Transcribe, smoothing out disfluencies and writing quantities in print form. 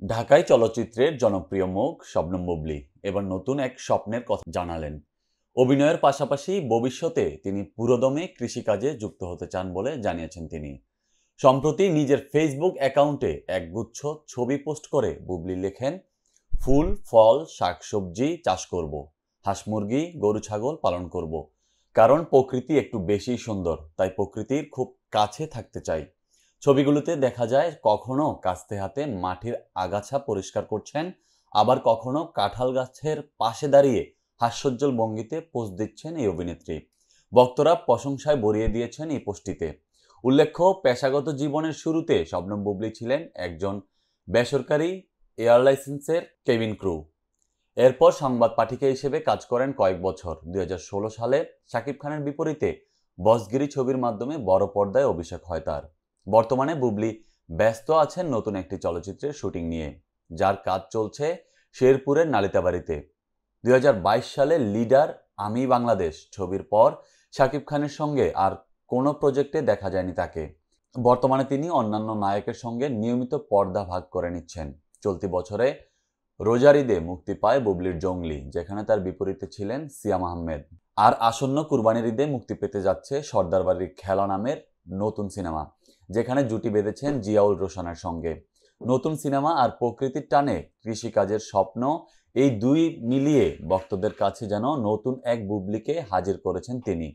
ঢাকাই চলচ্চিত্রের জনপ্রিয় মুখ শবনম বুবলী এবার নতুন এক স্বপ্নের কথা জানালেন। অভিনয়ের পাশাপাশি ভবিষ্যতে তিনি পুরোদমে কৃষিকাজে যুক্ত হতে চান বলে জানিয়েছেন তিনি। সম্প্রতি নিজের ফেসবুক অ্যাকাউন্টে একগুচ্ছ ছবি পোস্ট করে বুবলী লেখেন, ফুল ফল শাকসবজি চাষ করব, হাঁস মুরগি গরু ছাগল পালন করব, কারণ প্রকৃতি একটু বেশি সুন্দর, তাই প্রকৃতির খুব কাছে থাকতে চাই। ছবিগুলোতে দেখা যায় কখনো কাস্তে হাতে মাটির আগাছা পরিষ্কার করছেন, আবার কখনো কাঁঠাল গাছের পাশে দাঁড়িয়ে হাস্যোজ্জ্বল ভঙ্গিতে পোজ দিচ্ছেন এই অভিনেত্রী। ভক্তরা প্রশংসায় ভরিয়ে দিয়েছেন এই পোস্টটিতে। উল্লেখ্য, পেশাগত জীবনের শুরুতে শবনম বুবলী ছিলেন একজন বেসরকারি এয়ারলাইন্সের কেবিন ক্রু। এরপর সংবাদ পাঠিকা হিসেবে কাজ করেন কয়েক বছর। 2016 সালে শাকিব খানের বিপরীতে বসগিরি ছবির মাধ্যমে বড় পর্দায় অভিষেক হয় তার। বর্তমানে বুবলী ব্যস্ত আছেন নতুন একটি চলচ্চিত্রের শুটিং নিয়ে, যার কাজ চলছে শেরপুরের নালিতাবাড়িতে। 2022 সালে লিডার আমি বাংলাদেশ ছবির পর শাকিব খানের সঙ্গে আর কোনো প্রজেক্টে দেখা যায়নি তাকে। বর্তমানে তিনি অন্যান্য নায়কের সঙ্গে নিয়মিত পর্দা ভাগ করে নিচ্ছেন। চলতি বছরে রোজার ঈদে মুক্তি পায় বুবলীর জঙ্গলি, যেখানে তার বিপরীতে ছিলেন সিয়াম আহমেদ। আর আসন্ন কুরবানির ঈদে মুক্তি পেতে যাচ্ছে সর্দার বাড়ির খেলা নামের নতুন সিনেমা, যেখানে জুটি বেঁধেছেন জিয়াউল রোশনের সঙ্গে। নতুন সিনেমা আর প্রকৃতির টানে কৃষিকাজের স্বপ্ন, এই দুই মিলিয়ে ভক্তদের কাছে যেন নতুন এক বুবলীকে হাজির করেছেন তিনি।